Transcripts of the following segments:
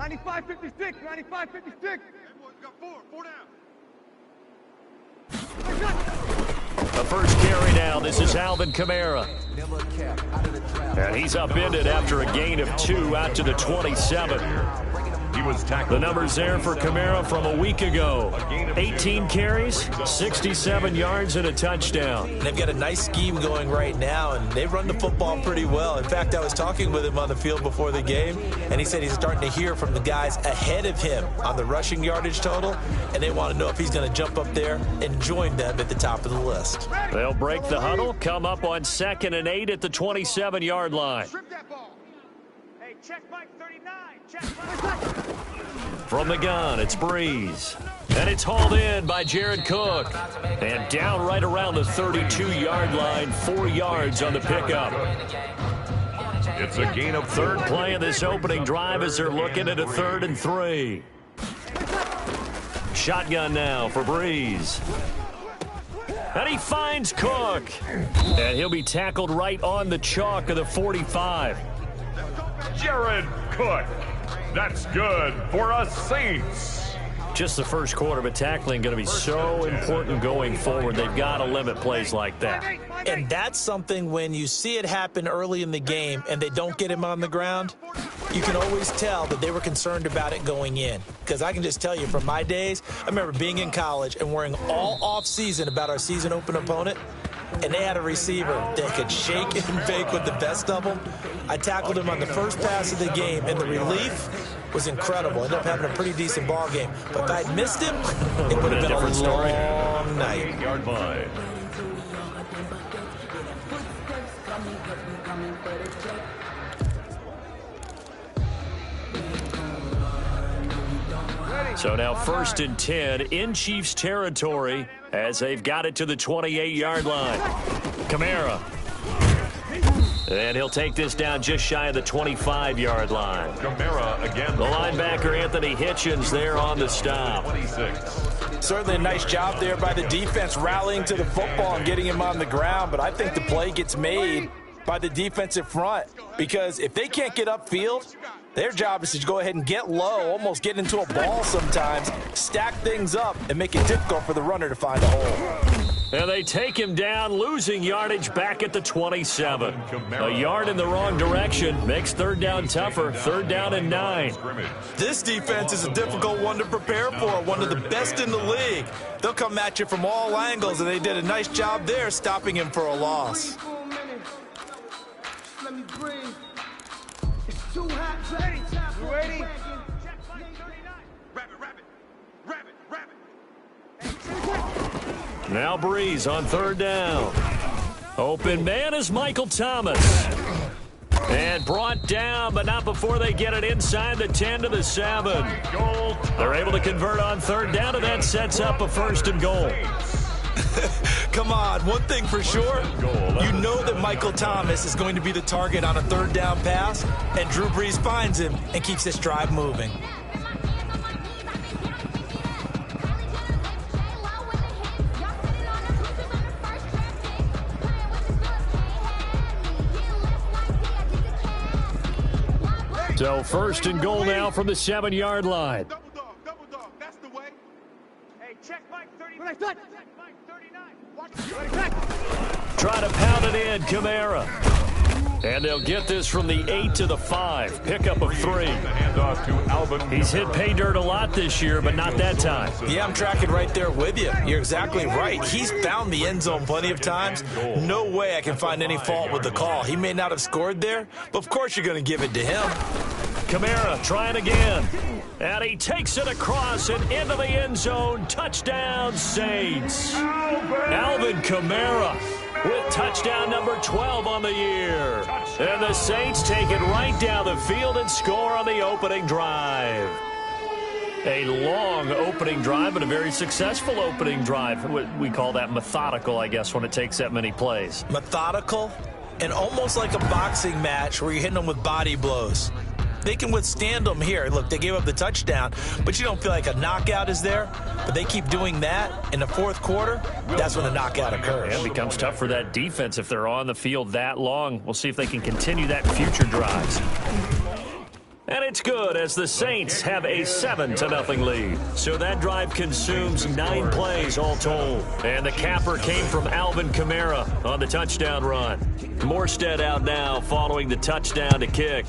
95-56, 95-56. Hey, boys, we got four down. The first carry now. This is Alvin Kamara. And he's upended after a gain of 2 out to the 27. He was tackled. The numbers there for Kamara from a week ago. 18 carries, 67 yards, and a touchdown. They've got a nice scheme going right now, and they run the football pretty well. In fact, I was talking with him on the field before the game, and he said he's starting to hear from the guys ahead of him on the rushing yardage total, and they want to know if he's going to jump up there and join them at the top of the list. They'll break the huddle, come up on 2nd and 8 at the 27-yard line. Hey, check Mike 39. Check Mike. From the gun, it's Breeze. And it's hauled in by Jared Cook. And down right around the 32-yard line, 4 yards on the pickup. It's a gain of 3rd play of this opening drive as they're looking at a 3rd and 3. Shotgun now for Breeze. And he finds Cook. And he'll be tackled right on the chalk of the 45. Jared Cook. That's good for us Saints. Just the first quarter, but tackling going to be so important going forward. They've got to limit plays like that. And that's something when you see it happen early in the game and they don't get him on the ground, you can always tell that they were concerned about it going in. Because I can just tell you from my days, I remember being in college and worrying all off-season about our season open opponent, and they had a receiver that could shake and bake with the best of them. I tackled him on the first pass of the game, and the relief was incredible. Ended up having a pretty decent ball game. But if I'd missed him, it would have been a long night. 8-yard line. So now 1st and 10 in Chiefs territory as they've got it to the 28-yard line. Kamara. And he'll take this down just shy of the 25-yard line. Kamara again. The linebacker, Anthony Hitchens, there on the stop. 26. Certainly a nice job there by the defense rallying to the football and getting him on the ground, but I think the play gets made by the defensive front because if they can't get upfield, their job is to go ahead and get low, almost get into a ball sometimes, stack things up, and make it difficult for the runner to find a hole. And they take him down, losing yardage back at the 27. A yard in the wrong direction makes 3rd down tougher, 3rd down and 9. This defense is a difficult one to prepare for, one of the best in the league. They'll come at you from all angles, and they did a nice job there stopping him for a loss. Let me breathe. It's too hot. Ready? Now Breeze on 3rd down. Open man is Michael Thomas. And brought down, but not before they get it inside the 10 to the 7. They're able to convert on 3rd down, and that sets up a 1st and goal. Come on, one thing for sure, you know that Michael Thomas is going to be the target on a 3rd down pass, and Drew Brees finds him and keeps this drive moving. So 1st and goal now from the 7-yard line. Double dog, that's the way. Hey, check Mike 39. Check Mike 39. Try to pound it in, Kamara. And they'll get this from the 8 to the 5. Pickup of 3. Handoff to Alvin. He's hit pay dirt a lot this year, but not that time. Yeah, I'm tracking right there with you. You're exactly right. He's found the end zone plenty of times. No way I can find any fault with the call. He may not have scored there, but of course you're going to give it to him. Kamara trying again. And he takes it across and into the end zone. Touchdown, Saints. Alvin Kamara with touchdown number 12 on the year. And the Saints take it right down the field and score on the opening drive. A long opening drive, but a very successful opening drive. We call that methodical, I guess, when it takes that many plays. Methodical and almost like a boxing match where you're hitting them with body blows. They can withstand them here. Look, they gave up the touchdown, but you don't feel like a knockout is there. But they keep doing that in the 4th quarter. That's when the knockout occurs. It becomes tough for that defense if they're on the field that long. We'll see if they can continue that in future drives. And it's good as the Saints have a 7-0 lead. So that drive consumes 9 plays all told. And the capper came from Alvin Kamara on the touchdown run. Morstead out now following the touchdown to kick.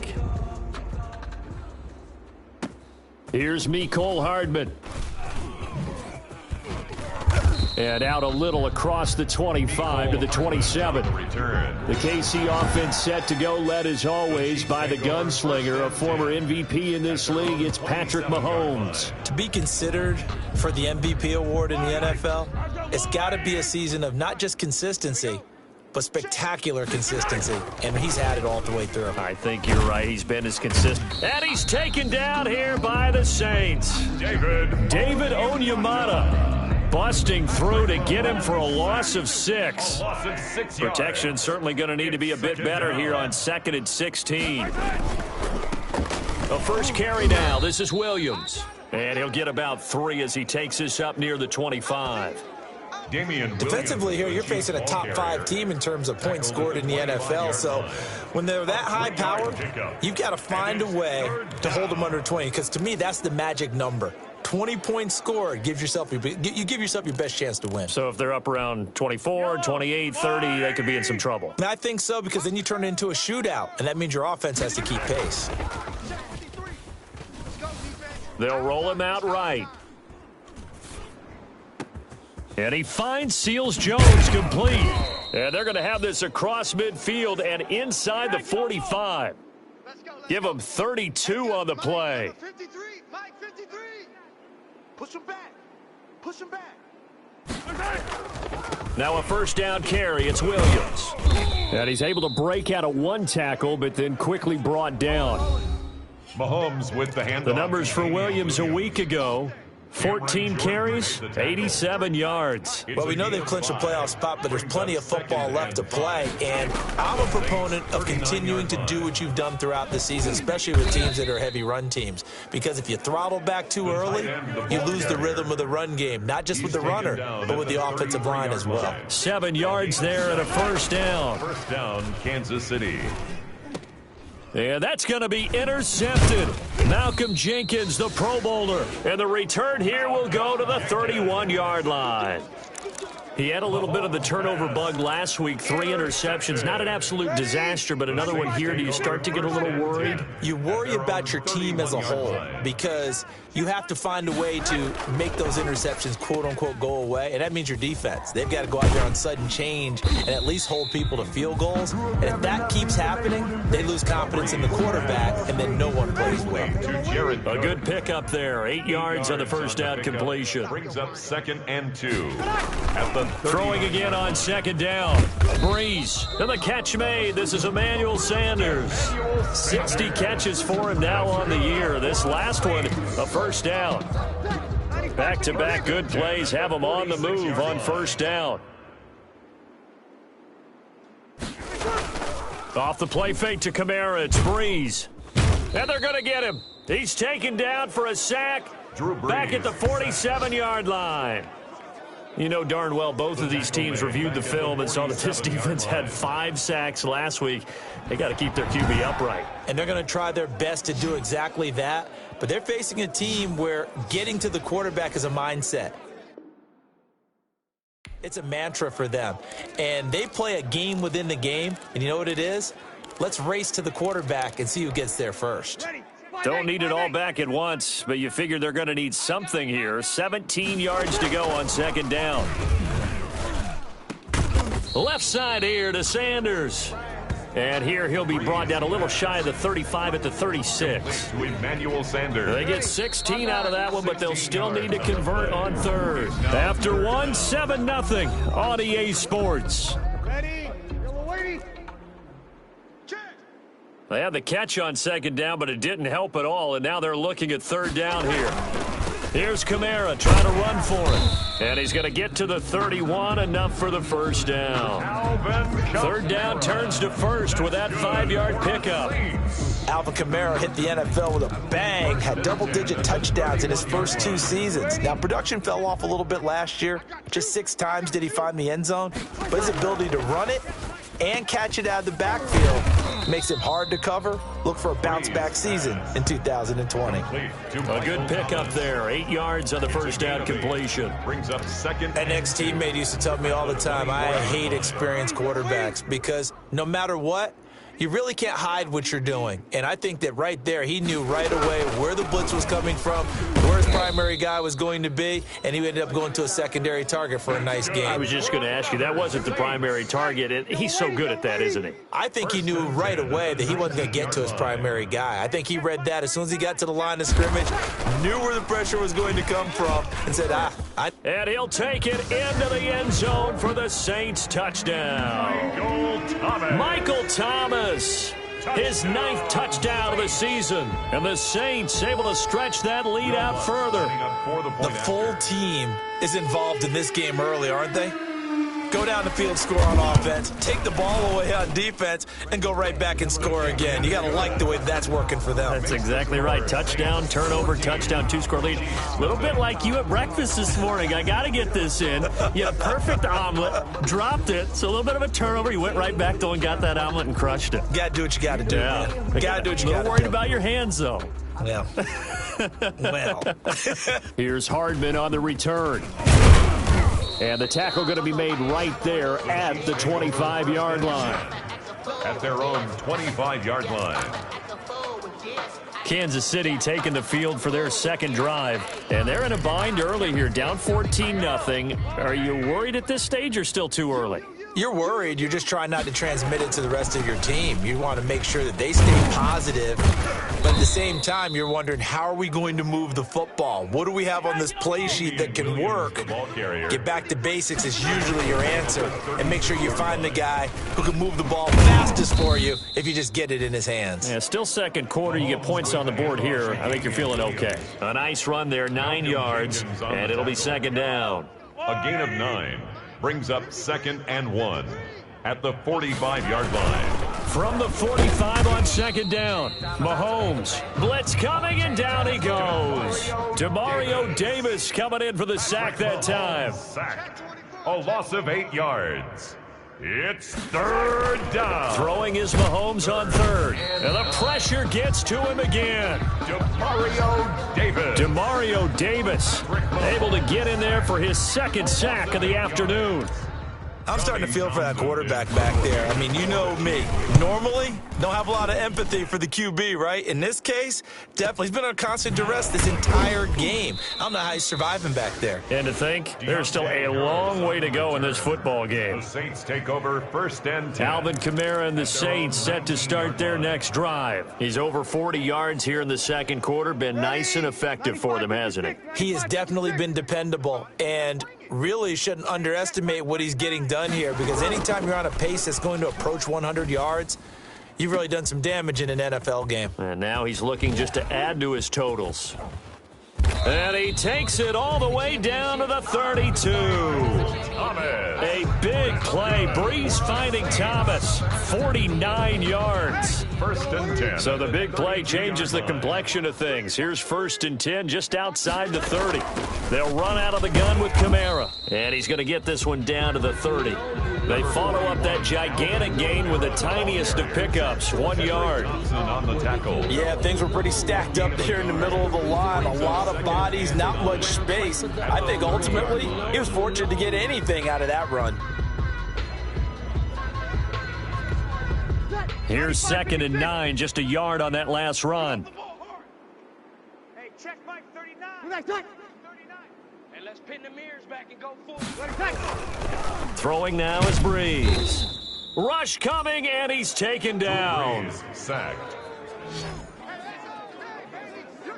Here's Mecole Hardman. And out a little across the 25 to the 27. The KC offense set to go, led as always by the gunslinger, a former MVP in this league. It's Patrick Mahomes. To be considered for the MVP award in the NFL, it's got to be a season of not just consistency, but spectacular consistency. And he's had it all the way through. I think you're right. He's been as consistent. And he's taken down here by the Saints. David Onyemata. Busting through to get him for a loss of 6. Protection certainly going to need to be a bit better here on 2nd and 16. The first carry now. This is Williams. And he'll get about 3 as he takes this up near the 25. Defensively here, you're facing a top 5 team in terms of points scored in the NFL. So when they're that high powered, you've got to find a way to hold them under 20. Because to me, that's the magic number. 20 points scored, you give yourself your best chance to win. So if they're up around 24, 28, 30, they could be in some trouble. I think so, because then you turn it into a shootout, and that means your offense has to keep pace. They'll roll him out right. And he finds Seals Jones complete. And they're going to have this across midfield and inside the 45. Give him 32 on the play. Push him back. Push him back. Now a first down carry. It's Williams. And he's able to break out of 1 tackle, but then quickly brought down. Mahomes with the handoff. The numbers for Williams a week ago. 14 carries, 87 yards. Well, we know they've clinched a playoff spot, but there's plenty of football left to play. And I'm a proponent of continuing to do what you've done throughout the season, especially with teams that are heavy run teams. Because if you throttle back too early, you lose the rhythm of the run game, not just with the runner, but with the offensive line as well. 7 yards there and a first down. First down, Kansas City. And that's going to be intercepted. Malcolm Jenkins, the Pro Bowler. And the return here will go to the 31-yard line. He had a little bit of the turnover bug last week, 3 interceptions. Not an absolute disaster, but another one here. Do you start to get a little worried? You worry about your team as a whole because you have to find a way to make those interceptions, quote-unquote, go away, and that means your defense. They've got to go out there on sudden change and at least hold people to field goals. And if that keeps happening, they lose confidence in the quarterback, and then no one plays well. A good pickup there. 8 yards on the first down completion. Brings up 2nd and 2. At the throwing again on 2nd down. Breeze. And the catch made. This is Emmanuel Sanders. 60 catches for him now on the year. This last one, a first down. Back-to-back good plays have him on the move on first down. Off the play fake to Kamara. It's Breeze. And they're going to get him. He's taken down for a sack. Back at the 47-yard line. You know darn well both of these teams reviewed the film and saw that this defense had 5 sacks last week. They got to keep their QB upright. And they're going to try their best to do exactly that. But they're facing a team where getting to the quarterback is a mindset. It's a mantra for them. And they play a game within the game. And you know what it is? Let's race to the quarterback and see who gets there first. Don't need it all back at once, but you figure they're going to need something here. 17 yards to go on 2nd down. Left side here to Sanders. And here he'll be brought down a little shy of the 35 at the 36. To Emmanuel Sanders. They get 16 out of that one, but they'll still need to convert on 3rd. After 1, 7-0 on EA Sports. They had the catch on 2nd down, but it didn't help at all, and now they're looking at 3rd down here. Here's Kamara trying to run for it. And he's going to get to the 31, enough for the first down. 3rd down turns to 1st with that 5-yard pickup. Alvin Kamara hit the NFL with a bang, had double-digit touchdowns in his first 2 seasons. Now, production fell off a little bit last year. Just 6 times did he find the end zone. But his ability to run it and catch it out of the backfield makes him hard to cover. Look for a bounce-back season in 2020. A good pickup there. 8 yards on the first down completion. Brings up second. An ex-teammate used to tell me all the time, I hate experienced quarterbacks because no matter what, you really can't hide what you're doing. And I think that right there, he knew right away where the blitz was coming from, where his primary guy was going to be, and he ended up going to a secondary target for a nice game. I was just going to ask you, that wasn't the primary target, and he's so good at that, isn't he? I think he knew right away that he wasn't going to get to his primary guy. I think he read that as soon as he got to the line of scrimmage, knew where the pressure was going to come from, and said, And he'll take it into the end zone for the Saints touchdown. Michael Thomas. His 9th touchdown of the season, and the Saints able to stretch that lead out further. The full team is involved in this game early, aren't they? Go down the field, score on offense, take the ball away on defense, and go right back and score again. You got to like the way that's working for them. That's exactly right. Touchdown, turnover, touchdown, 2-score lead. A little bit like you at breakfast this morning. I got to get this in. You had a perfect omelet, dropped it, so a little bit of a turnover. You went right back, though, and got that omelet and crushed it. Got to do what you got to do, man. Got to do what you got to do. A little worried about your hands, though. Yeah. Well. Here's Hardman on the return. And the tackle going to be made right there at the 25-yard line. At their own 25-yard line. Kansas City taking the field for their second drive. And they're in a bind early here, down 14-0. Are you worried at this stage or still too early? You're worried. You're just trying not to transmit it to the rest of your team. You want to make sure that they stay positive. But at the same time, you're wondering, how are we going to move the football? What do we have on this play sheet that can work? Get back to basics is usually your answer. And make sure you find the guy who can move the ball fastest for you if you just get it in his hands. Yeah, still second quarter. You get points on the board here. I think you're feeling okay. A nice run there, 9 yards, and it'll be second down. A gain of 9. Brings up 2nd and 1 at the 45-yard line. From the 45 on second down, Mahomes, blitz coming, and down he goes. Demario Davis coming in for the sack that time. Sacked. A loss of 8 yards. It's 3rd down. Throwing is Mahomes on 3rd. And the pressure gets to him again. Demario Davis able to get in there for his 2nd sack of the afternoon. I'm starting to feel for that quarterback back there. I mean, you know me. Normally, don't have a lot of empathy for the QB, right? In this case, definitely. He's been on constant duress this entire game. I don't know how he's surviving back there. And to think, there's still a long way to go in this football game. The Saints take over 1st and 10. Alvin Kamara and the Saints set to start their next drive. He's over 40 yards here in the second quarter. Been nice and effective for them, hasn't he? He has definitely been dependable, and really shouldn't underestimate what he's getting done here, because anytime you're on a pace that's going to approach 100 yards, you've really done some damage in an NFL game. And now he's looking just to add to his totals. And he takes it all the way down to the 32. A big play. Breeze finding Thomas. 49 yards. 1st and 10. So the big play changes the complexion of things. Here's 1st and 10 just outside the 30. They'll run out of the gun with Kamara. And he's going to get this one down to the 30. They follow up that gigantic gain with the tiniest of pickups, 1 yard. On the tackle. Yeah, things were pretty stacked up there in the middle of the line. A lot of bodies, not much space. I think ultimately he was fortunate to get anything out of that run. Here's 2nd and 9, just a yard on that last run. Hey, check Mike 39. 39. And let's pin the mirrors back and go forward. Throwing now is Breeze. Rush coming, and he's taken down. Breeze sacked.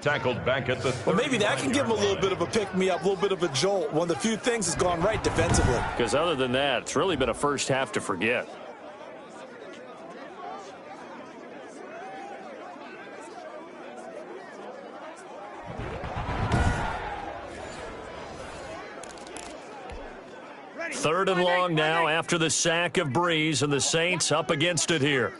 Tackled back at the 30. Well, maybe that can give him a little bit of a pick-me-up, a little bit of a jolt. One of the few things that's gone right defensively. Because other than that, it's really been a first half to forget. Third and long now after the sack of Breeze, and the Saints up against it here.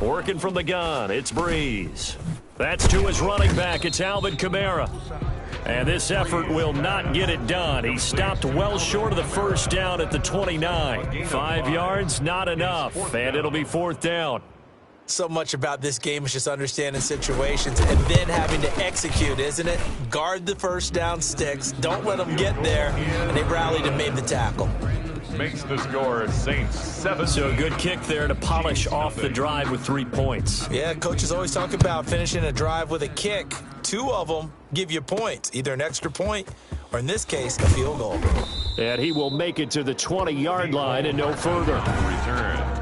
Working from the gun, it's Breeze. That's to his running back, it's Alvin Kamara. And this effort will not get it done. He stopped well short of the first down at the 29. 5 yards, not enough, and it'll be 4th down. So much about this game is just understanding situations and then having to execute, isn't it? Guard the first down sticks. Don't let them get there. And they rallied and made the tackle. Makes the score Saints 7. So a good kick there to polish off the drive with 3 points. Yeah, coaches always talk about finishing a drive with a kick. 2 of them give you points, either an extra point or, in this case, a field goal. And he will make it to the 20-yard line and no further. Return.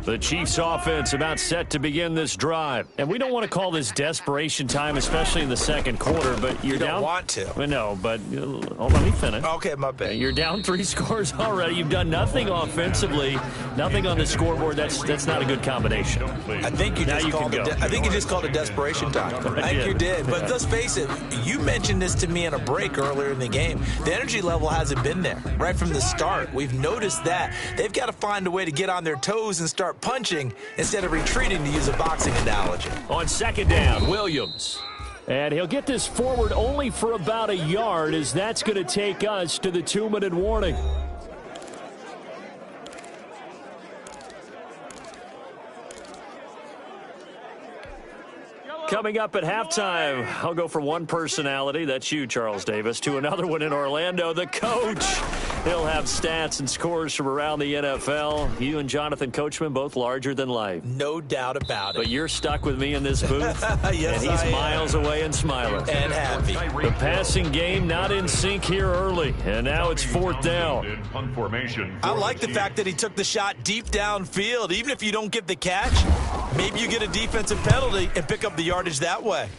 The Chiefs offense about set to begin this drive. And we don't want to call this desperation time, especially in the second quarter, but you're you down. Don't want to. Well, no, but let me finish. Okay, my bad. You're down 3 scores already. You've done nothing offensively, nothing on the scoreboard. That's not a good combination. I think you just called it desperation time. I think you did. But let's face it, you mentioned this to me in a break earlier in the game. The energy level hasn't been there right from the start. We've noticed that. They've got to find a way to get on their toes and start punching instead of retreating, to use a boxing analogy. On 2nd down, Williams. And he'll get this forward only for about a yard, as that's going to take us to the 2-minute warning. Coming up at halftime, I'll go from one personality, that's you, Charles Davis, to another one in Orlando, the coach. He'll have stats and scores from around the NFL. You and Jonathan Coachman, both larger than life. No doubt about it. But you're stuck with me in this booth. Yes, and he's miles away and smiling. And happy. The passing game not in sync here early, and now it's 4th down. I like the fact that he took the shot deep downfield. Even if you don't get the catch, maybe you get a defensive penalty and pick up the yardage that way.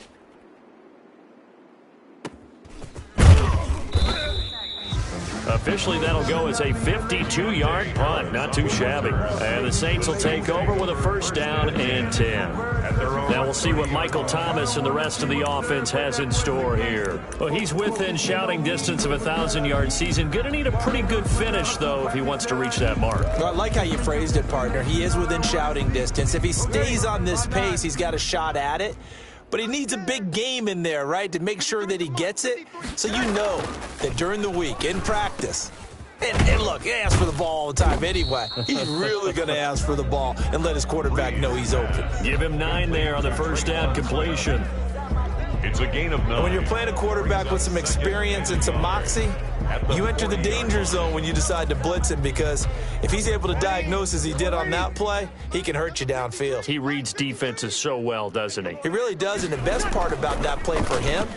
Officially, that'll go as a 52-yard punt. Not too shabby. And the Saints will take over with a 1st down and 10. Now we'll see what Michael Thomas and the rest of the offense has in store here. Well, he's within shouting distance of a 1,000-yard season. Going to need a pretty good finish, though, if he wants to reach that mark. Well, I like how you phrased it, partner. He is within shouting distance. If he stays on this pace, he's got a shot at it. But he needs a big game in there, right, to make sure that he gets it. So you know that during the week, in practice, and look, he asks for the ball all the time anyway. He's really going to ask for the ball and let his quarterback know he's open. Give him 9 there on the 1st down completion. It's a gain of 9. When you're playing a quarterback with some experience and some moxie, you enter the danger zone when you decide to blitz him, because if he's able to diagnose as he did on that play, he can hurt you downfield. He reads defenses so well, doesn't he? He really does, and the best part about that play for him,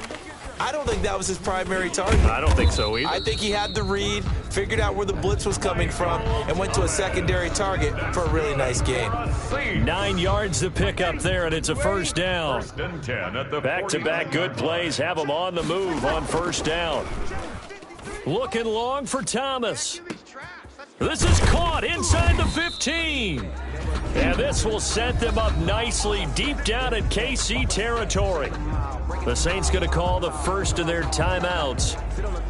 I don't think that was his primary target. I don't think so either. I think he had the read, figured out where the blitz was coming from, and went to a secondary target for a really nice game. 9 yards to pick up there, and it's a 1st down. Back-to-back good plays have him on the move on 1st down. Looking long for Thomas. This is caught inside the 15. And this will set them up nicely deep down in KC territory. The Saints going to call the first of their timeouts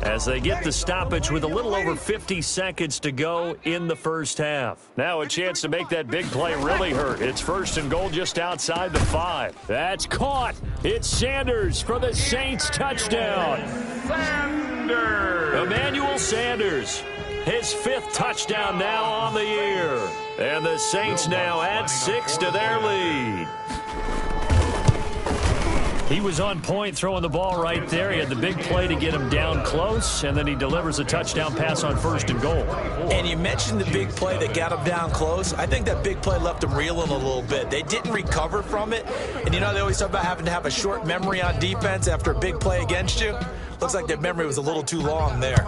as they get the stoppage with a little over 50 seconds to go in the 1st half. Now a chance to make that big play really hurt. It's 1st and goal just outside the 5. That's caught. It's Sanders for the Saints touchdown. Emmanuel Sanders, his 5th touchdown now on the year. And the Saints now add 6 to their lead. He was on point throwing the ball right there. He had the big play to get him down close, and then he delivers a touchdown pass on 1st and goal. And you mentioned the big play that got him down close. I think that big play left him reeling a little bit. They didn't recover from it. And, you know, they always talk about having to have a short memory on defense after a big play against you. Looks like their memory was a little too long there.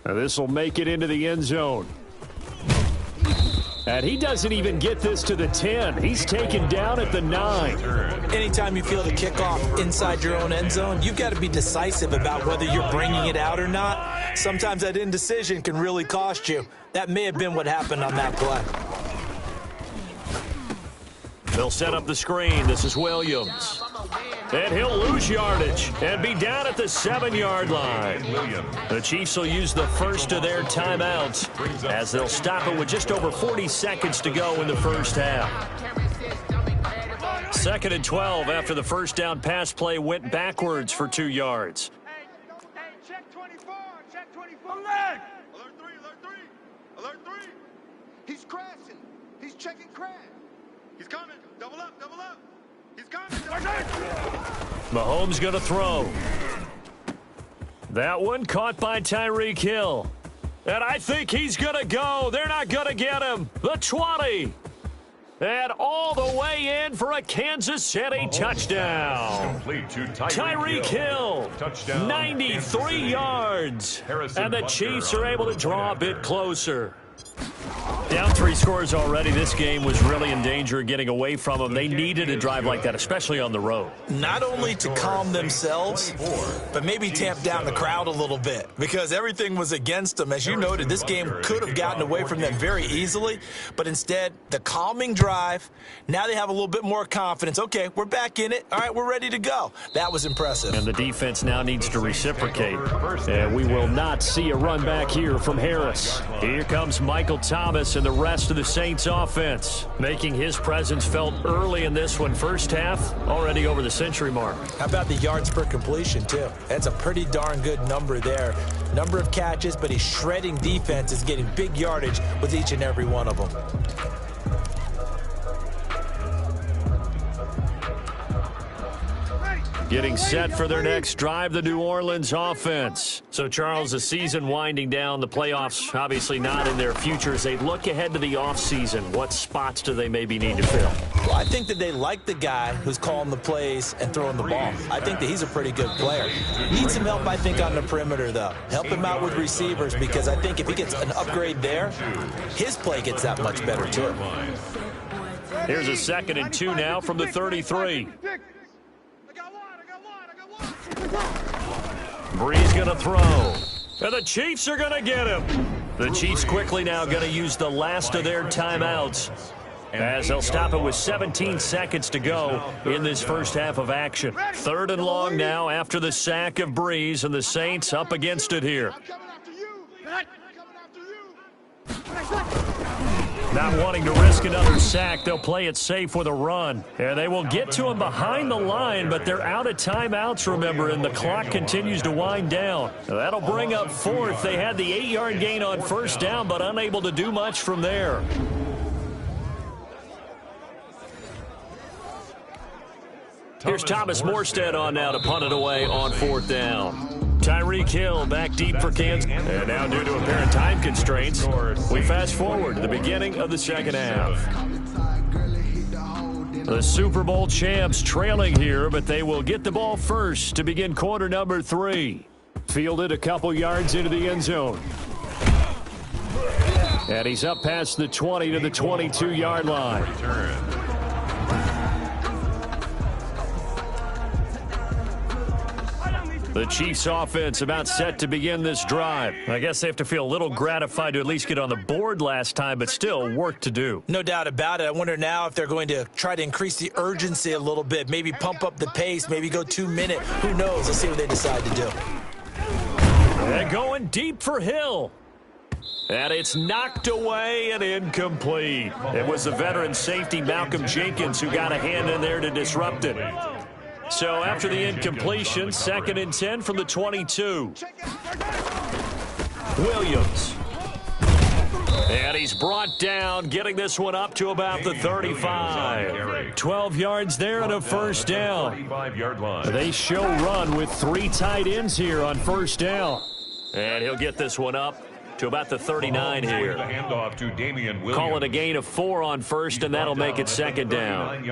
Now this will make it into the end zone. And he doesn't even get this to the 10. He's taken down at the 9. Anytime you feel the kickoff inside your own end zone, you've got to be decisive about whether you're bringing it out or not. Sometimes that indecision can really cost you. That may have been what happened on that play. They'll set up the screen. This is Williams. And he'll lose yardage and be down at the 7-yard line. The Chiefs will use the first of their timeouts as they'll stop it with just over 40 seconds to go in the first half. 2nd and 12 after the first down pass play went backwards for 2 yards. Hey, check 24. Check 24. Alert 3, alert 3. Alert 3. He's crashing. He's checking crash. He's coming. Double up, double up. He's coming. Mahomes going to throw. That one caught by Tyreek Hill. And I think he's going to go. They're not going to get him. The 20. And all the way in for a Kansas City touchdown. Tyreek Hill, 93 yards. And the Chiefs are able to draw a bit closer. Down 3 scores already. This game was really in danger of getting away from them. They needed a drive like that, especially on the road. Not only to calm themselves, but maybe tamp down the crowd a little bit because everything was against them. As you noted, this game could have gotten away from them very easily, but instead, the calming drive, now they have a little bit more confidence. Okay, we're back in it. All right, we're ready to go. That was impressive. And the defense now needs to reciprocate. And we will not see a run back here from Harris. Here comes Michael Thomas and the rest of the Saints offense, making his presence felt early in this one. First half, already over the century mark. How about the yards per completion, too? That's a pretty darn good number there. Number of catches, but he's shredding defenses, getting big yardage with each and every one of them. Getting set for their next drive, the New Orleans offense. So, Charles, the season winding down, the playoffs obviously not in their future. As they look ahead to the offseason, what spots do they maybe need to fill? Well, I think that they like the guy who's calling the plays and throwing the ball. I think that he's a pretty good player. Needs some help, I think, on the perimeter, though. Help him out with receivers because I think if he gets an upgrade there, his play gets that much better, too. Here's a 2nd and 2 now from the 33. Breeze going to throw. And the Chiefs are going to get him. The Chiefs quickly now going to use the last of their timeouts as they'll stop it with 17 seconds to go in this first half of action. 3rd and long now after the sack of Breeze, and the Saints up against it here. Not wanting to risk another sack, they'll play it safe with a run. And they will get to him behind the line, but they're out of timeouts, remember, and the clock continues to wind down. That'll bring up 4th. They had the 8-yard gain on first down, but unable to do much from there. Here's Thomas Morstead on now to punt it away on 4th down. Tyreek Hill back deep for Kansas. And now due to apparent time constraints, we fast forward to the beginning of the second half. The Super Bowl champs trailing here, but they will get the ball first to begin quarter number 3. Fielded a couple yards into the end zone. And he's up past the 20 to the 22-yard line. The Chiefs offense about set to begin this drive. I guess they have to feel a little gratified to at least get on the board last time, but still work to do. No doubt about it. I wonder now if they're going to try to increase the urgency a little bit, maybe pump up the pace, maybe go 2-minute. Who knows? Let's see what they decide to do. And going deep for Hill. And it's knocked away and incomplete. It was the veteran safety Malcolm Jenkins who got a hand in there to disrupt it. So after the incompletion, 2nd and 10 from the 22. Williams. And he's brought down, getting this one up to about the 35. 12 yards there and a first down. They show run with 3 tight ends here on first down. And he'll get this one up to about the 39 here. Call it a gain of 4 on first, and that'll make it 2nd down.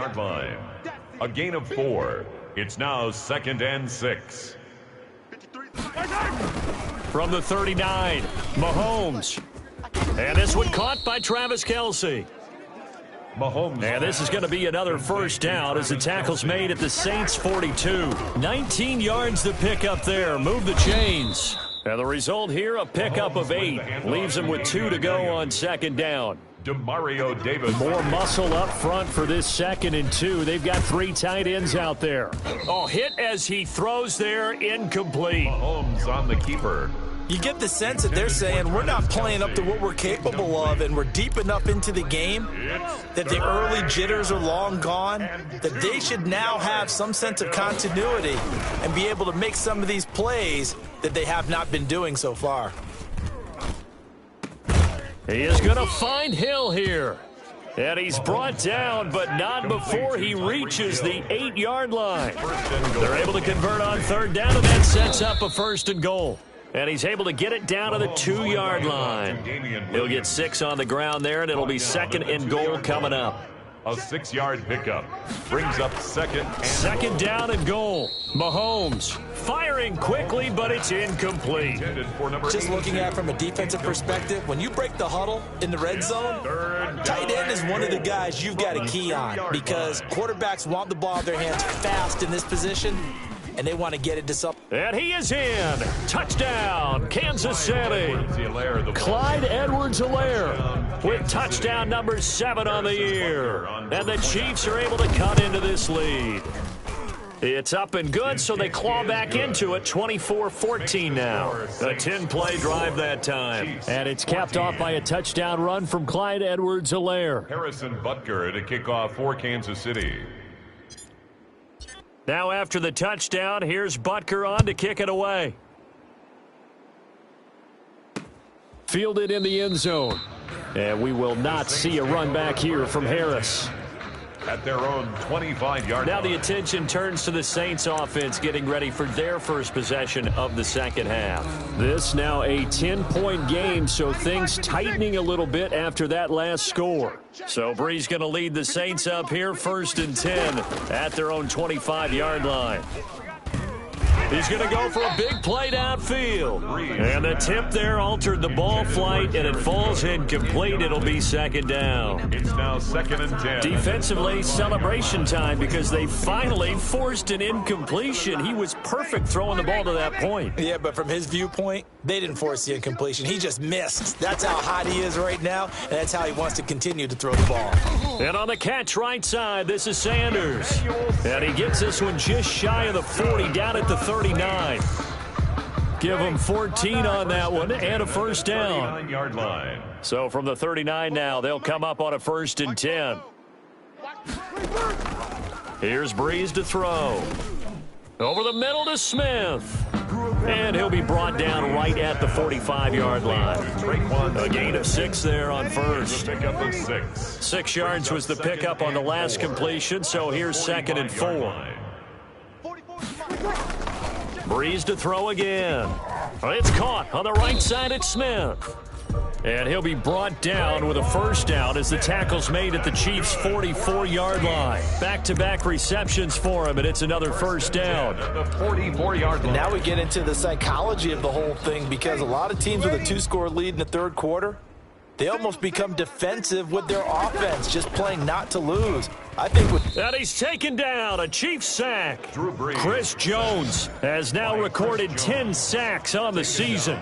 A gain of 4. It's now 2nd and 6. From the 39, Mahomes. And this one caught by Travis Kelce. Mahomes. And this is going to be another first down as the tackle's made at the Saints 42. 19 yards to pick up there. Move the chains. And the result here, a pickup of 8. Leaves them with 2 to go on 2nd down. DeMario Davis. More muscle up front for this 2nd and 2. They've got 3 tight ends out there. Oh, hit as he throws there, incomplete. Mahomes on the keeper. You get the sense that they're saying we're not playing up to what we're capable of, and we're deep enough into the game that the early jitters are long gone, that they should now have some sense of continuity and be able to make some of these plays that they have not been doing so far. He is going to find Hill here. And he's brought down, but not before he reaches the 8-yard line. They're able to convert on 3rd down, and that sets up a 1st and goal. And he's able to get it down to the 2-yard line. He'll get 6 on the ground there, and it'll be 2nd and goal coming up. A 6-yard pickup brings up 2nd down and goal. Mahomes firing quickly, but it's incomplete. Just looking at it from a defensive perspective, when you break the huddle in the red zone, tight end is one of the guys you've got to key on because quarterbacks want the ball in their hands fast in this position, and they want to get it to something. And he is in. Touchdown, Kansas City. Clyde Edwards-Helaire with touchdown number 7 on the year. And the Chiefs are able to cut into this lead. It's up and good, so they claw back into it, 24-14 now. A 10-play drive that time. And it's capped off by a touchdown run from Clyde Edwards-Helaire. Harrison Butker to kick off for Kansas City. Now after the touchdown, here's Butker on to kick it away. Fielded in the end zone. And we will not see a run back here from Harris. At their own 25-yard line. Now the attention turns to the Saints offense getting ready for their first possession of the 2nd half. This now a 10-point game, so things tightening a little bit after that last score. So Bree's going to lead the Saints up here 1st and 10 at their own 25-yard line. He's going to go for a big play downfield. And the tip there altered the ball flight, and it falls incomplete. It'll be 2nd down. It's now 2nd and 10. Defensively, celebration time because they finally forced an incompletion. He was perfect throwing the ball to that point. Yeah, but from his viewpoint, they didn't force the incompletion. He just missed. That's how hot he is right now, and that's how he wants to continue to throw the ball. And on the catch right side, this is Sanders. And he gets this one just shy of the 40, down at the 39. Give him 14 on that one and a 1st down. 39-yard line. So from the 39 now, they'll come up on a 1st and 10. Here's Breeze to throw. Over the middle to Smith. And he'll be brought down right at the 45-yard line. A gain of 6 there on 1st. Pick up of 6. 6 yards was the pickup on the last completion, so here's 2nd and 4. Breeze to throw again. It's caught on the right side at Smith. And he'll be brought down with a 1st down as the tackle's made at the Chiefs' 44-yard line. Back-to-back receptions for him, and it's another 1st down. The 44-yard line. Now we get into the psychology of the whole thing because a lot of teams with a 2-score lead in the 3rd quarter, they almost become defensive with their offense, just playing not to lose. I think with and he's taken down, a Chiefs sack. Chris Jones has now recorded 10 sacks on the season.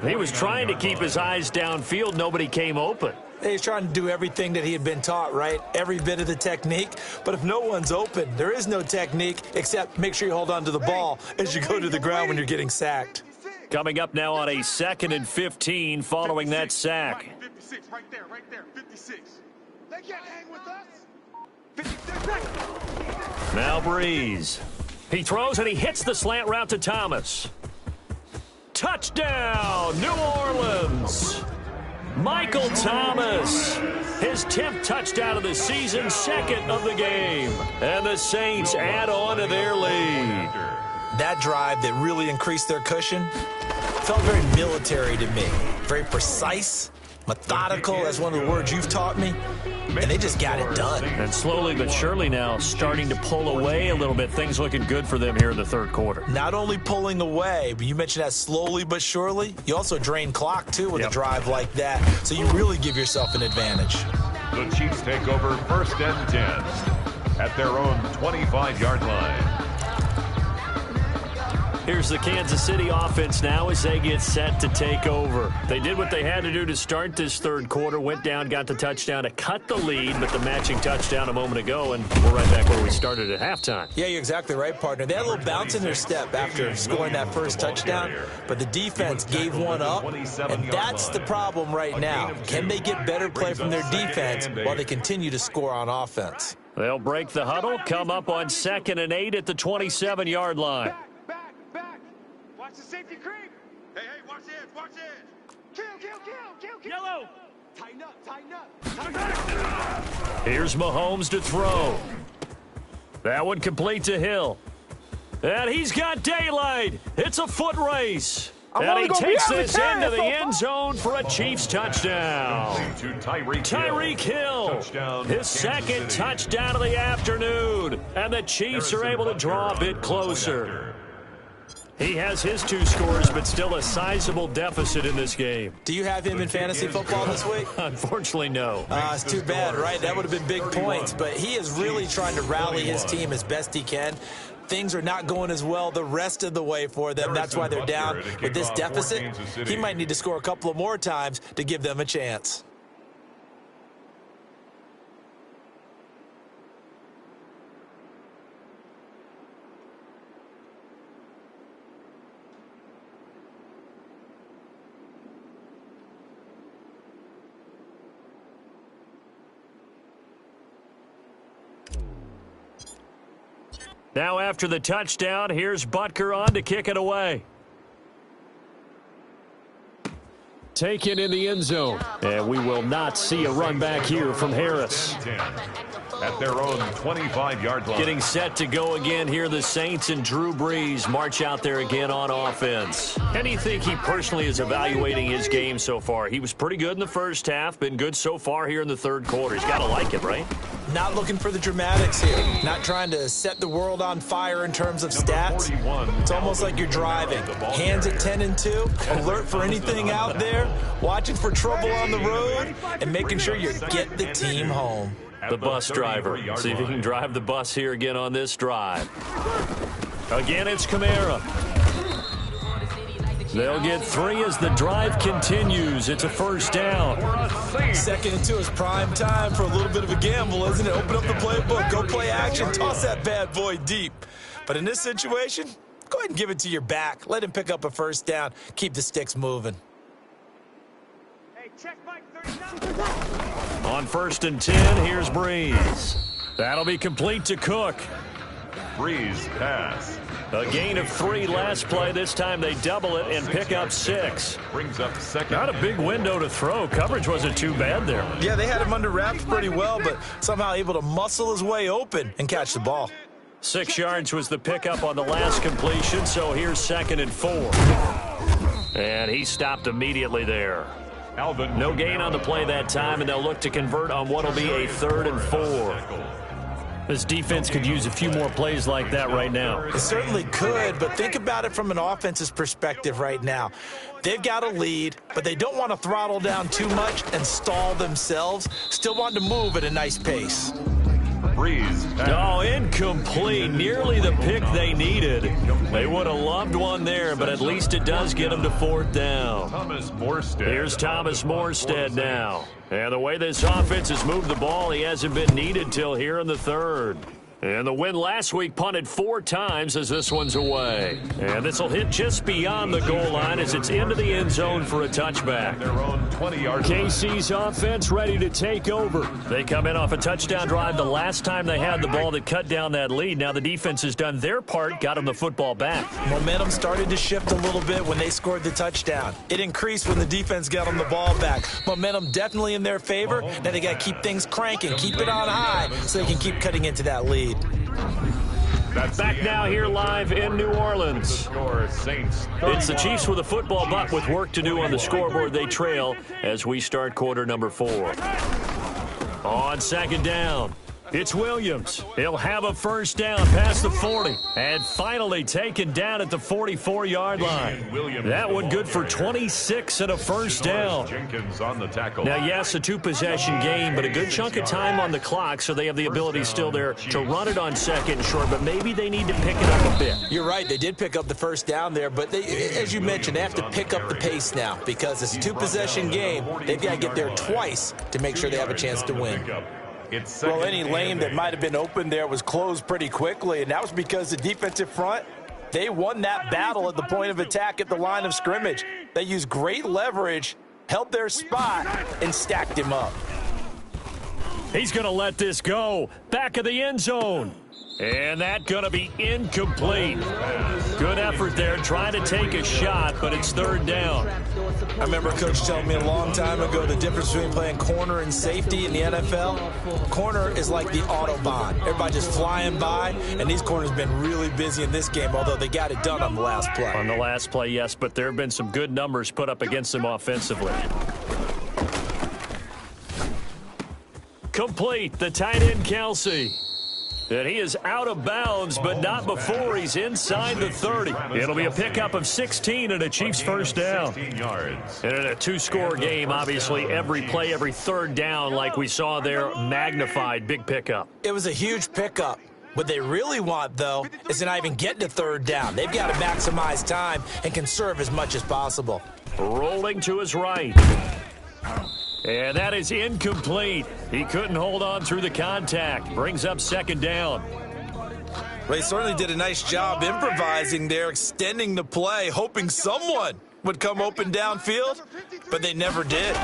He was trying to keep his eyes downfield. Nobody came open. He's trying to do everything that he had been taught, right? Every bit of the technique. But if no one's open, there is no technique except make sure you hold on to the ball as you go to the ground when you're getting sacked. Coming up now on a 2nd and 15 following that sack. 56, right there, 56. They can't hang with us. 56. Now Breeze. He throws and he hits the slant route to Thomas. Touchdown, New Orleans. Michael Thomas, his 10th touchdown of the season, 2nd of the game. And the Saints add on to their lead. That drive that really increased their cushion felt very military to me. Very precise, methodical, that's one of the words you've taught me. And they just got it done. And slowly but surely now starting to pull away a little bit. Things looking good for them here in the 3rd quarter. Not only pulling away, but you mentioned that slowly but surely. You also drain clock, too, with a drive like that. So you really give yourself an advantage. The Chiefs take over 1st and 10 at their own 25-yard line. Here's the Kansas City offense now as they get set to take over. They did what they had to do to start this third quarter, went down, got the touchdown to cut the lead, but the matching touchdown a moment ago, and we're right back where we started at halftime. Yeah, you're exactly right, partner. They had a little bounce in their step after scoring that first touchdown, but the defense gave one up, and that's the problem right now. Can they get better play from their defense while they continue to score on offense? They'll break the huddle, come up on 2nd and 8 at the 27-yard line. Back. Watch the safety creep. Hey, watch the edge, watch the edge. Kill. Yellow. Tighten up. Here's Mahomes to throw. That one complete to Hill. And he's got daylight. It's a foot race. And he takes this into the end zone for a Chiefs touchdown. Tyreek Hill, his second touchdown of the afternoon. And the Chiefs are able to draw a bit closer. He has his 2 scores, but still a sizable deficit in this game. Do you have him in fantasy football this week? Unfortunately, no. It's too bad, right? That would have been big points, but he is really trying to rally his team as best he can. Things are not going as well the rest of the way for them. That's why they're down with this deficit. He might need to score a couple of more times to give them a chance. Now after the touchdown, here's Butker on to kick it away. Taken in the end zone. And we will not see a run back here from Harris. At their own 25-yard line. Getting set to go again here, the Saints and Drew Brees march out there again on offense. How do you think he personally is evaluating his game so far? He was pretty good in the first half, been good so far here in the third quarter. He's got to like it, right? Not looking for the dramatics here. Not trying to set the world on fire in terms of stats. It's almost like you're driving. Hands at 10 and 2, alert for anything out there, watching for trouble on the road, and making sure you get the team home. The bus driver. See if he can drive the bus here again on this drive. Again, it's Kamara. They'll get 3 as the drive continues. It's a first down. 2nd and 2 is prime time for a little bit of a gamble, isn't it? Open up the playbook, go play action, toss that bad boy deep. But in this situation, go ahead and give it to your back. Let him pick up a first down. Keep the sticks moving. Hey, check Mike 39. On 1st and 10, here's Brees. That'll be complete to Cook. Brees pass. A gain of 3 last play. This time they double it and pick up 6. Brings up 2nd. Not a big window to throw. Coverage wasn't too bad there. Yeah, they had him under wraps pretty well, but somehow able to muscle his way open and catch the ball. 6 yards was the pickup on the last completion, so here's 2nd and 4. And he stopped immediately there. No gain on the play that time, and they'll look to convert on what will be a 3rd and 4. This defense could use a few more plays like that right now. It certainly could, but think about it from an offense's perspective right now. They've got a lead, but they don't want to throttle down too much and stall themselves. Still want to move at a nice pace. Brees. Oh, incomplete. Nearly the pick they needed. They would have loved one there, but at least it does get them to 4th down. Here's Thomas Morstead now. And the way this offense has moved the ball, he hasn't been needed till here in the 3rd. And the win last week punted 4 times as this one's away. And this will hit just beyond the goal line as it's into the end zone for a touchback. KC's offense ready to take over. They come in off a touchdown drive the last time they had the ball that cut down that lead. Now the defense has done their part, got them the football back. Momentum started to shift a little bit when they scored the touchdown. It increased when the defense got them the ball back. Momentum definitely in their favor. Now they got to keep things cranking, keep it on high so they can keep cutting into that lead. Back now here live in New Orleans. It's the Chiefs with a football, but with work to do on the scoreboard. They trail as we start quarter number 4. On 2nd down. It's Williams. He'll have a first down past the 40. And finally taken down at the 44-yard line. That one good for 26 and a first down. Jenkins on the tackle. Now, yes, a two-possession game, but a good chunk of time on the clock, so they have the ability still there to run it on second and short, but maybe they need to pick it up a bit. You're right. They did pick up the first down there, but they, as you mentioned, they have to pick up the pace now because it's a two-possession game. They've got to get there twice to make sure they have a chance to win. Well, any lane that might have been open there was closed pretty quickly, and that was because the defensive front, they won that battle at the point of attack at the line of scrimmage. They used great leverage, held their spot, and stacked him up. He's going to let this go. Back of the end zone. And that's going to be incomplete. Good effort there, trying to take a shot, but it's third down. I remember Coach telling me a long time ago the difference between playing corner and safety in the NFL. Corner is like the Autobahn. Everybody just flying by, and these corners have been really busy in this game, although they got it done on the last play. On the last play, yes, but there have been some good numbers put up against them offensively. Complete, the tight end, Kelsey. And he is out of bounds, but not before he's inside the 30. It'll be a pickup of 16 and a Chiefs first down. And in a two-score game, obviously, every play, every third down, like we saw there, magnified, big pickup. It was a huge pickup. What they really want, though, is to not even get to third down. They've got to maximize time and conserve as much as possible. Rolling to his right. And that is incomplete. He couldn't hold on through the contact. Brings up second down. Well, he certainly did a nice job improvising there, extending the play, hoping someone would come open downfield, but they never did.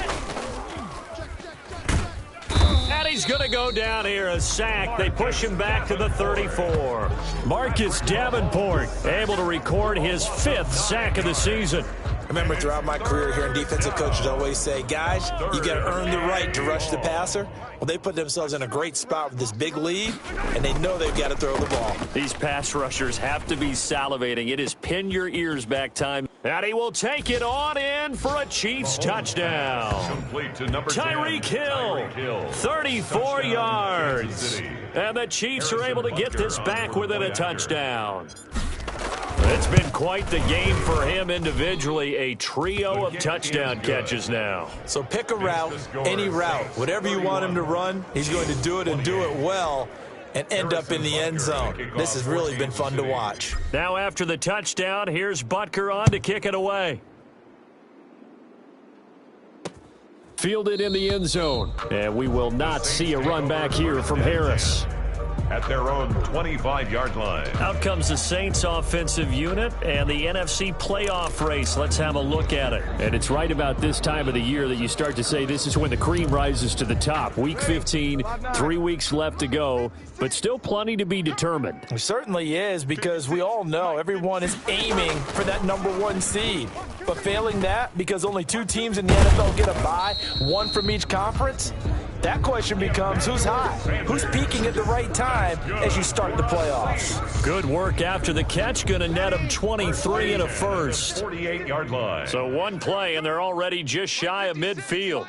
And he's going to go down here, a sack. They push him back to the 34. Marcus Davenport able to record his 5th sack of the season. I remember throughout my career here, defensive coaches always say, guys, you got to earn the right to rush the passer. Well, they put themselves in a great spot with this big lead, and they know they've got to throw the ball. These pass rushers have to be salivating. It is pin your ears back time. And he will take it on in for a Chiefs touchdown. Complete to number Tyreek Hill, 34 yards. And the Chiefs are able to get this back within a touchdown. It's been quite the game for him individually, a trio of touchdown catches now. So pick a route, any route, whatever you want him to run, he's going to do it and do it well and end up in the end zone. This has really been fun to watch. Now after the touchdown, here's Butker on to kick it away. Fielded in the end zone, and we will not see a run back here from Harris. At their own 25-yard line. Out comes the Saints offensive unit and the NFC playoff race. Let's have a look at it. And it's right about this time of the year that you start to say this is when the cream rises to the top. Week 15, 3 weeks left to go, but still plenty to be determined. It certainly is, because we all know everyone is aiming for that #1 seed. But failing that, because only 2 teams in the NFL get a bye, 1 from each conference, that question becomes who's hot? Who's peaking at the right time as you start the playoffs? Good work after the catch. Going to net him 23 and a first. 48-yard line. So one play, and they're already just shy of midfield.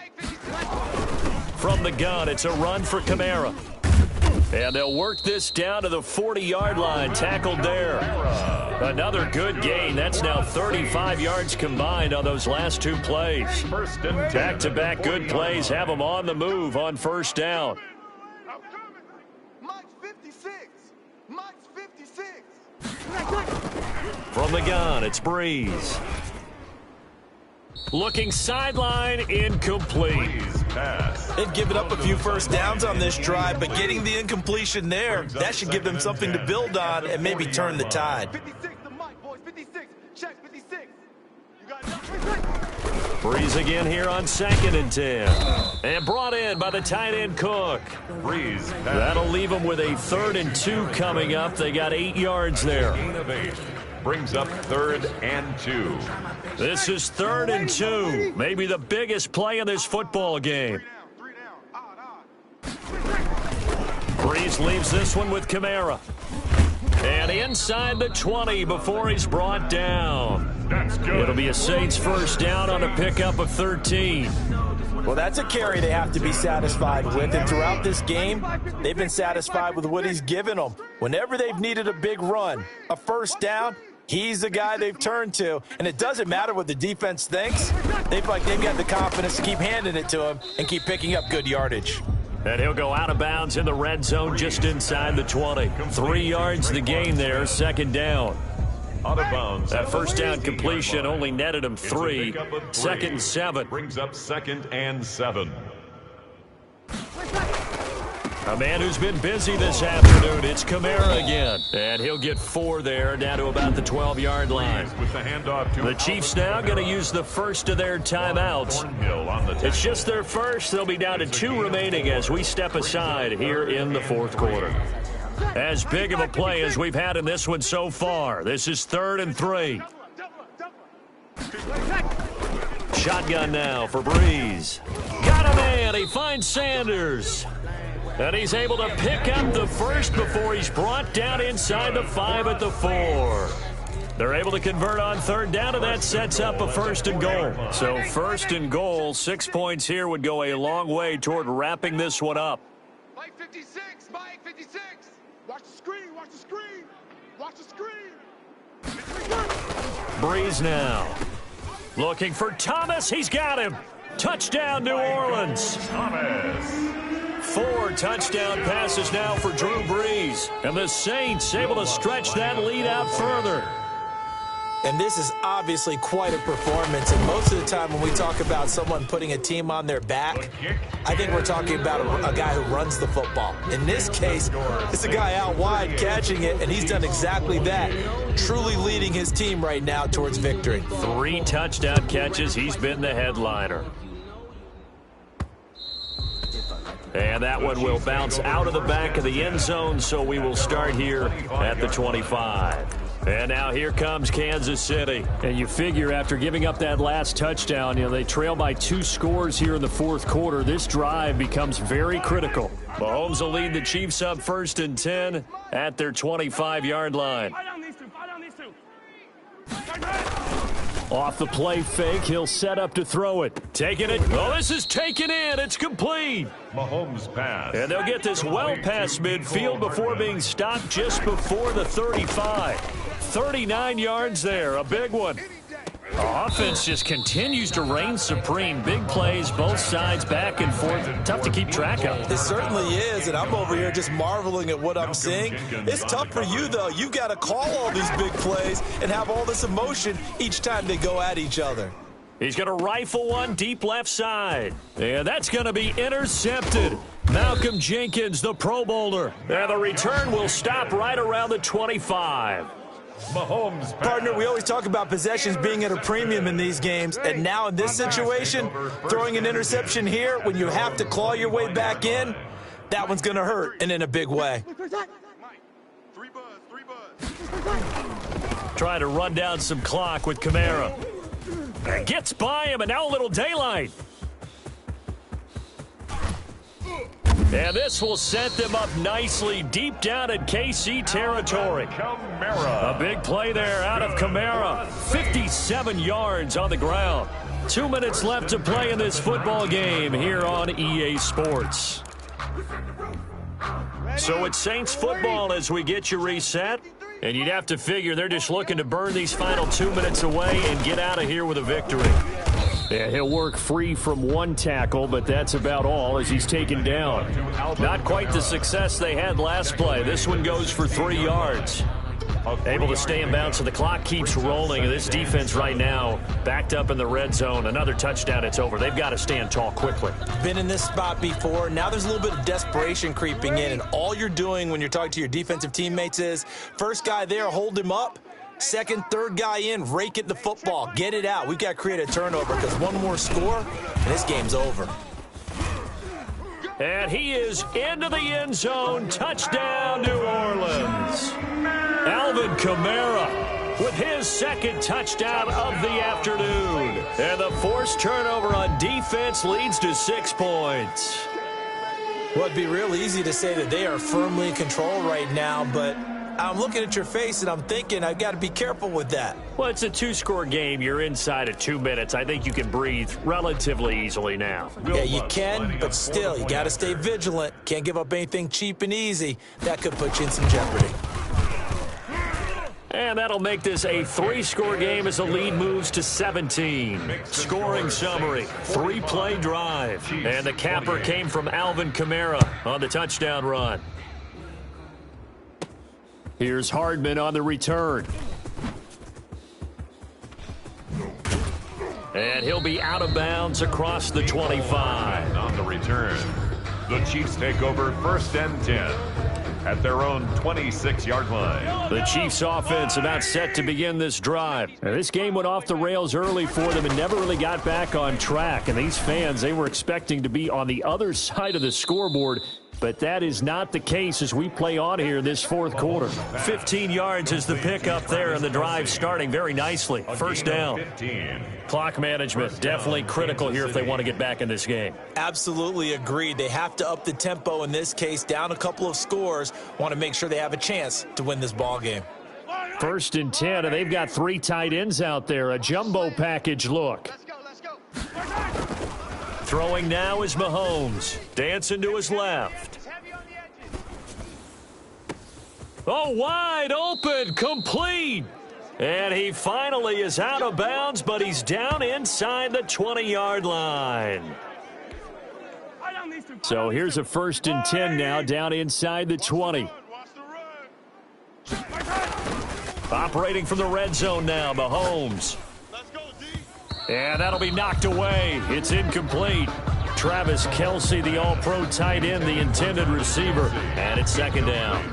From the gun, it's a run for Kamara. And they'll work this down to the 40-yard line. Tackled there. Another good gain. That's now 35 yards combined on those last 2 plays. Back-to-back good plays have them on the move on first down. Mike's 56. Mike's 56. From the gun, it's Breeze. Looking sideline, incomplete. They've given up a few first downs on this drive, but getting the incompletion there, that should give them something to build on and maybe turn the tide. 56 to Mike, boys. 56. Check 56. You got enough? Breeze again here on 2nd and 10. And brought in by the tight end Cook. Breeze. That'll leave them with a 3rd and 2 coming up. They got 8 yards there. Brings up 3rd and 2. This is 3rd and 2. Maybe the biggest play in this football game. 3 down. Odd. Breeze leaves this one with Kamara. And inside the 20 before he's brought down. That's good. It'll be a Saints first down on a pickup of 13. Well, that's a carry they have to be satisfied with. And throughout this game, they've been satisfied with what he's given them. Whenever they've needed a big run, a first down, he's the guy they've turned to. And it doesn't matter what the defense thinks. They've got the confidence to keep handing it to him and keep picking up good yardage. And he'll go out of bounds in the red zone just inside the 20. 3 yards the gain there, second down. Out of bounds. That first down completion only netted him 3. Second and 7. Brings up 2nd and 7. A man who's been busy this afternoon, it's Kamara again. And he'll get 4 there, down to about the 12-yard line. With the handoff to the Chiefs now going to use the first of their timeouts. It's just their first. They'll be down to 2 remaining as we step aside here in the fourth quarter. As big of a play as we've had in this one so far. This is 3rd and 3. Shotgun now for Breeze. Got a man. He finds Sanders. And he's able to pick up the first before he's brought down inside the 5 at the 4. They're able to convert on 3rd down, and that sets up a 1st and goal. So 1st and goal, 6 points here would go a long way toward wrapping this one up. Mike 56, Mike 56. Watch the screen, watch the screen, watch the screen. Breeze now. Looking for Thomas. He's got him. Touchdown, New Orleans. Thomas. 4 touchdown passes now for Drew Brees. And the Saints able to stretch that lead out further. And this is obviously quite a performance. And most of the time when we talk about someone putting a team on their back, I think we're talking about a guy who runs the football. In this case, it's a guy out wide catching it, and he's done exactly that, truly leading his team right now towards victory. 3 touchdown catches. He's been the headliner. And that one will bounce out of the back of the end zone, so we will start here at the 25. And now here comes Kansas City. And you figure after giving up that last touchdown, they trail by 2 scores here in the fourth quarter. This drive becomes very critical. Mahomes will lead the Chiefs up 1st and 10 at their 25-yard line. Off the play fake, he'll set up to throw it. Taking it. Oh, this is taken in. It's complete. Mahomes pass. And they'll get this well past midfield before being stopped just before the 35. 39 yards there, a big one. Offense just continues to reign supreme. Big plays, both sides, back and forth. Tough to keep track of. It certainly is, and I'm over here just marveling at what I'm seeing. It's tough for you, though. You've got to call all these big plays and have all this emotion each time they go at each other. He's going to rifle one deep left side. And that's going to be intercepted. Malcolm Jenkins, the Pro Bowler. And the return will stop right around the 25. Mahomes. Partner, we always talk about possessions being at a premium in these games, and now in this situation, throwing an interception here when you have to claw your way back in, that one's going to hurt, and in a big way. Trying to run down some clock with Kamara. Gets by him, and now a little daylight. And this will set them up nicely deep down in KC territory. Kamara. A big play there out of Kamara. 57 yards on the ground. 2 minutes left to play in this football game here on EA Sports. So it's Saints football as we get you reset. And you'd have to figure they're just looking to burn these final 2 minutes away and get out of here with a victory. Yeah, he'll work free from 1 tackle, but that's about all as he's taken down. Not quite the success they had last play. This one goes for 3 yards. Able to stay in bounds, so the clock keeps rolling. This defense right now backed up in the red zone. Another touchdown, it's over. They've got to stand tall quickly. Been in this spot before. Now there's a little bit of desperation creeping in, and all you're doing when you're talking to your defensive teammates is first guy there, hold him up. Second, third guy in, rake at the football. Get it out. We've got to create a turnover because one more score, and this game's over. And he is into the end zone. Touchdown, New Orleans. Alvin Kamara with his second touchdown of the afternoon. And the forced turnover on defense leads to 6 points. Well, it'd be real easy to say that they are firmly in control right now, but I'm looking at your face and I'm thinking I've got to be careful with that. Well, it's a two-score game. You're inside of 2 minutes. I think you can breathe relatively easily now. Yeah, you can, but still, you got to stay vigilant. Can't give up anything cheap and easy. That could put you in some jeopardy. And that'll make this a 3-score game as the lead moves to 17. Scoring summary, 3-play drive. And the capper came from Alvin Kamara on the touchdown run. Here's Hardman on the return. And he'll be out of bounds across the 25. On the return, the Chiefs take over 1st and 10 at their own 26-yard line. The Chiefs offense about set to begin this drive. Now, this game went off the rails early for them and never really got back on track. And these fans, they were expecting to be on the other side of the scoreboard. But that is not the case as we play on here this 4th quarter. 15 yards is the pickup there, and the drive starting very nicely. 1st down. Clock management definitely critical here if they want to get back in this game. Absolutely agreed. They have to up the tempo in this case, down a couple of scores. Want to make sure they have a chance to win this ball game. 1st and 10, and they've got 3 tight ends out there. A jumbo package look. Let's go. Throwing now is Mahomes. Dancing to his left. Oh, wide open, complete. And he finally is out of bounds, but he's down inside the 20-yard line. So here's a 1st and 10 now, down inside the 20. Operating from the red zone now, Mahomes. And that'll be knocked away. It's incomplete. Travis Kelce, the all-pro tight end, the intended receiver. And it's 2nd down.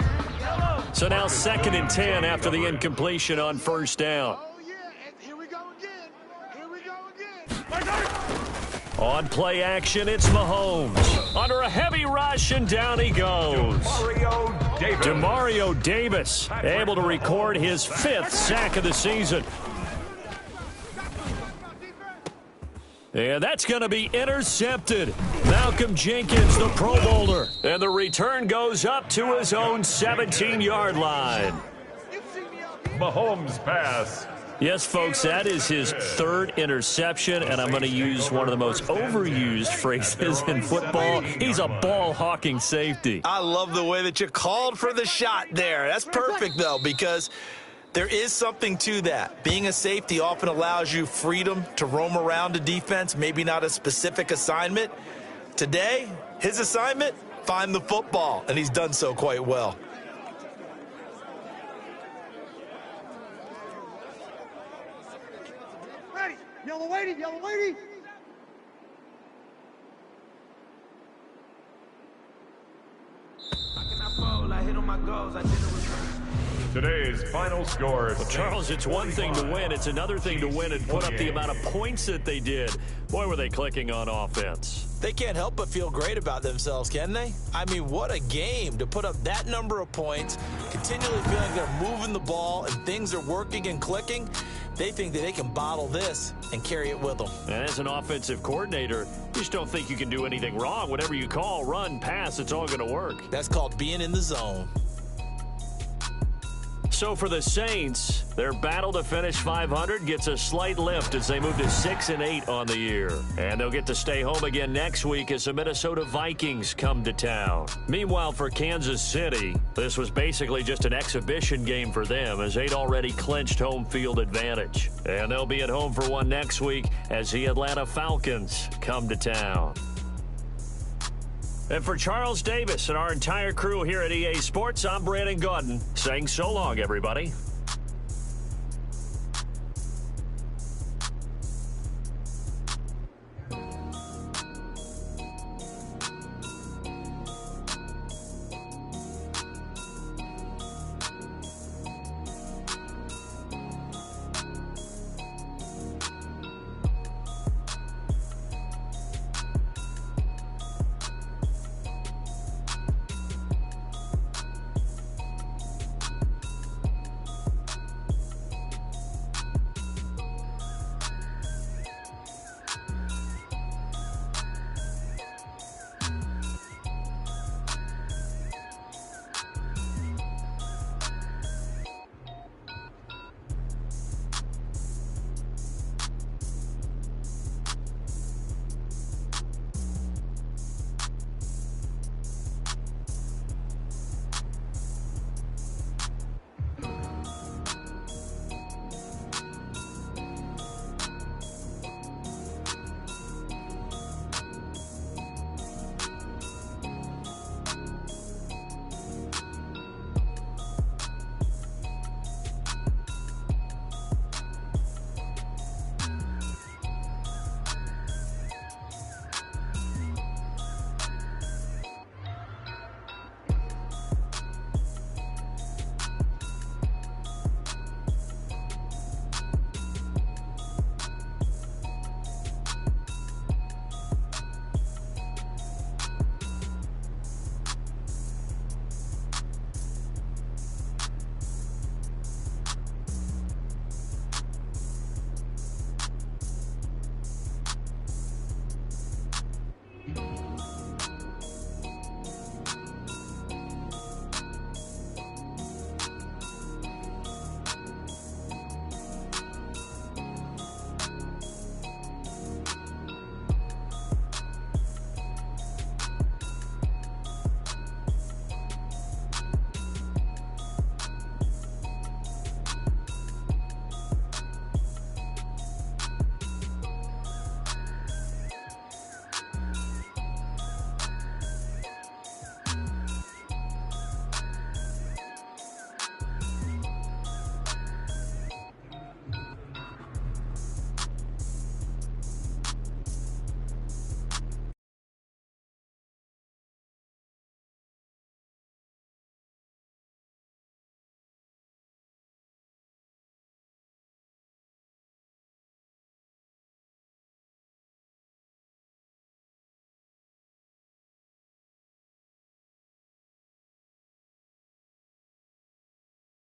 So now 2nd and 10 after the incompletion on 1st down. Oh, yeah, and here we go again. On play action, it's Mahomes. Under a heavy rush, and down he goes. Demario Davis able to record his 5th sack of the season. And that's going to be intercepted. Malcolm Jenkins, the Pro Bowler. And the return goes up to his own 17-yard line. Mahomes pass. Yes, folks, that is his 3rd interception, and I'm going to use one of the most overused phrases in football. He's a ball-hawking safety. I love the way that you called for the shot there. That's perfect, though, because there is something to that. Being a safety often allows you freedom to roam around a defense, maybe not a specific assignment. Today, his assignment, find the football, and he's done so quite well. Ready, yellow lady. I cannot fold, I hit on my goals, I did it with Today's final score. Well, Charles, it's one thing to win. It's another thing to win and put up the amount of points that they did. Boy, were they clicking on offense. They can't help but feel great about themselves, can they? I mean, what a game to put up that number of points, continually feeling they're moving the ball and things are working and clicking. They think that they can bottle this and carry it with them. And as an offensive coordinator, you just don't think you can do anything wrong. Whatever you call, run, pass, it's all going to work. That's called being in the zone. So for the Saints, their battle to finish 500 gets a slight lift as they move to 6-8 on the year. And they'll get to stay home again next week as the Minnesota Vikings come to town. Meanwhile, for Kansas City, this was basically just an exhibition game for them as they'd already clinched home field advantage. And they'll be at home for one next week as the Atlanta Falcons come to town. And for Charles Davis and our entire crew here at EA Sports, I'm Brandon Gaudin saying so long, everybody.